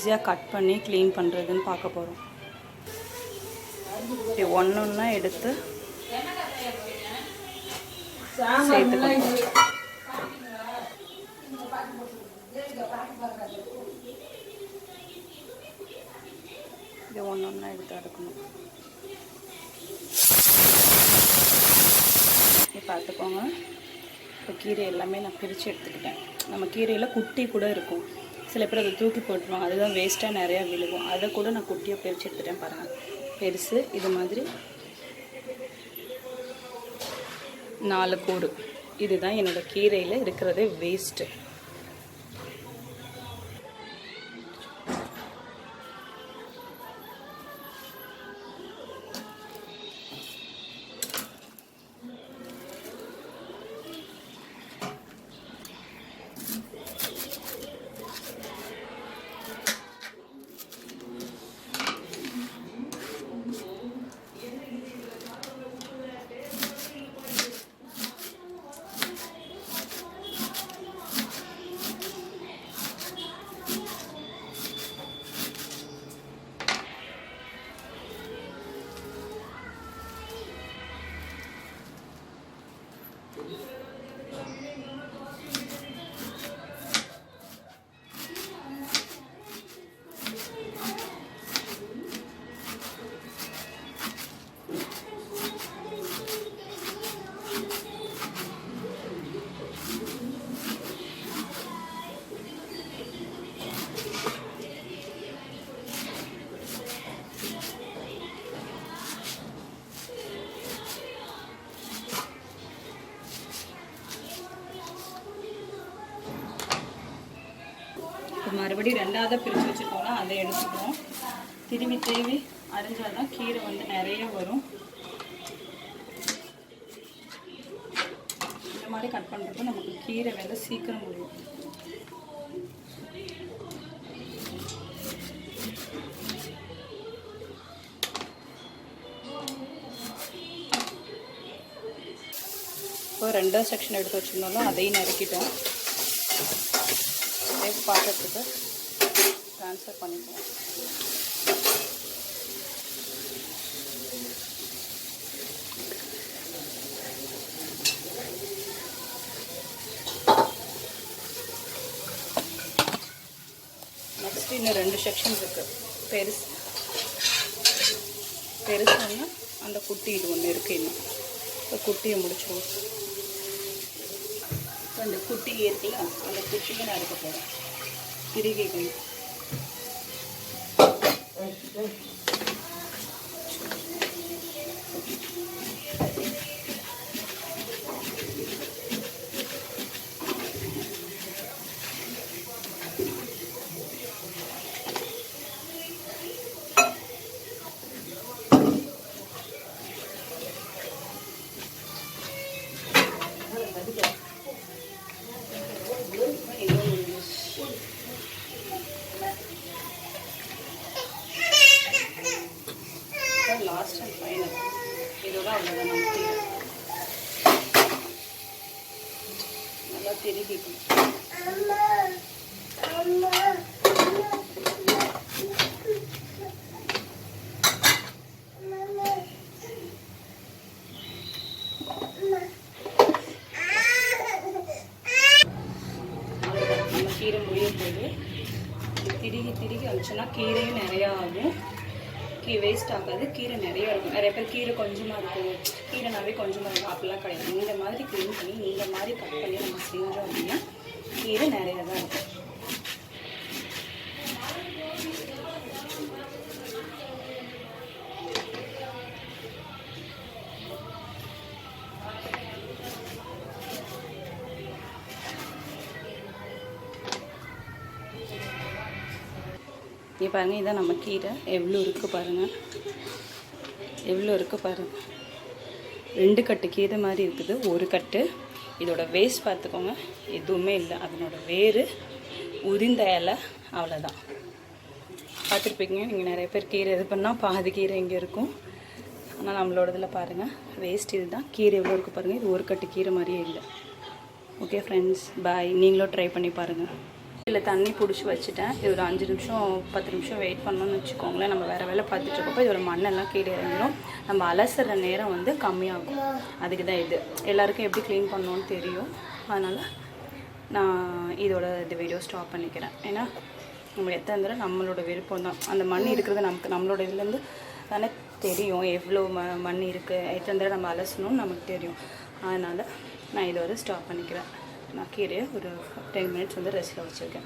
ஈஸியாக கட் பண்ணி க்ளீன் பண்ணுறதுன்னு பார்க்க போகிறோம். இப்படி ஒன்றா எடுத்து சேர்த்துக்கணும். இது ஒன்றா எடுத்து அடுக்கணும். பார்த்துக்கோங்க. இப்போ கீரை எல்லாமே நான் பிரித்து எடுத்துக்கிட்டேன். நம்ம கீரையில் குட்டி கூட இருக்கும், சில பேர் அதை தூக்கி போட்டுருவாங்க, அதுதான் வேஸ்ட்டாக நிறையா விழுகும். அதை கூட நான் குட்டியாக பிரித்து எடுத்துட்டேன் பாருங்கள். பெருசு இது மாதிரி 4 கூறு. இதுதான் என்னோடய கீரையில் இருக்கிறதே வேஸ்ட்டு. மறுபடியும் ரெண்டாவது பிரித்து வச்சுருக்கோம்னா அதை எடுத்துக்கிறோம். திரும்பி அரைஞ்சால் தான் கீரை வந்து நிறைய வரும். இந்த மாதிரி கட் பண்ணுறப்போ நமக்கு கீரை வேலை சீக்கிரம் முடியும். இப்போ 2வது செக்ஷன் எடுத்து வச்சுருந்தோம்னா அதையும் நறுக்கிட்டோம். பாத்திரத்துக்கு ட்ரான்ஸ்ஃபர் பண்ணிக்குவோம். நெக்ஸ்ட் இன்னும் 2 செக்ஷன் இருக்குது. பெருசுன்னா அந்த குட்டி இது ஒன்று இருக்குது. இன்னும் இப்போ குட்டியை முடிச்சிடுவோம். அந்த குட்டி இருக்குல்ல, அந்த குட்டியை நான் எடுக்க போகிறேன். திருகிக்கணும். லாஸ்ட் அண்ட் ஃபைனல் இதோட அவ்வளோதான். நம்ம நல்லா திருகிக்கணும். நம்ம கீரை முடியும் போது திருகி அழிச்சோன்னா கீரையும் நிறையா ஆகும். வேஸ்ட் ஆகாது. கீரை நிறையா இருக்கும். நிறைய பேர் கீரை கொஞ்சமாக இருக்கும், கீரைனாவே கொஞ்சமாக இருக்கும். அப்படிலாம் கிடையாது. இந்த மாதிரி க்ளீன் பண்ணி இந்த மாதிரி கட் பண்ணி நம்ம செஞ்சோம் அப்படின்னா கீரை நிறையா தான் இருக்கும். பாருங்கள், இதான் நம்ம கீரை எவ்வளோ இருக்குது பாருங்கள், எவ்வளோ இருக்குது பாருங்கள். 2 கட்டு கீரை மாதிரி இருக்குது, 1 கட்டு. இதோட வேஸ்ட் பார்த்துக்கோங்க, எதுவுமே இல்லை. அதனோட வேறு உதிர்ந்த இலை, அவ்வளோதான். பார்த்துருப்பீங்க நீங்கள் நிறைய பேர் கீரை இது பண்ணால் பாதி கீரை இங்கே இருக்கும். ஆனால் நம்மளோட இதில் பாருங்கள் வேஸ்ட் இது தான். கீரை எவ்வளோ இருக்குது பாருங்கள். இது 1 கட்டு கீரை மாதிரியே இல்லை. ஓகே ஃப்ரெண்ட்ஸ், பாய். நீங்களும் ட்ரை பண்ணி பாருங்கள். இல்லை தண்ணி பிடிச்சி வச்சுட்டேன். இது ஒரு 5 நிமிஷம் 10 நிமிஷம் வெயிட் பண்ணணும்னு வச்சுக்கோங்களேன். நம்ம வேறு வேலை பார்த்துட்டு இருக்கப்போ இதோட மண்ணெல்லாம் கீழே இறங்கிடும். நம்ம அலசுற நேரம் வந்து கம்மியாகும். அதுக்கு தான் இது. எல்லாருக்கும் எப்படி க்ளீன் பண்ணணும்னு தெரியும். அதனால் நான் இதோட இந்த வீடியோ ஸ்டாப் பண்ணிக்கிறேன். ஏன்னா நம்ம எத்தனை தடவை நம்மளோட விருப்பம் தான். அந்த மண் இருக்கிறது நம்மளோட இதுலேருந்து தானே தெரியும் எவ்வளோ மண் இருக்குது, எத்தனை தடவை நம்ம அலசணும்னு நமக்கு தெரியும். அதனால் நான் இதோட ஸ்டாப் பண்ணிக்கிறேன். நான் கீரையை ஒரு 10 மினிட்ஸ் வந்து ரெஸ்ட்டில் வச்சுருக்கேன்.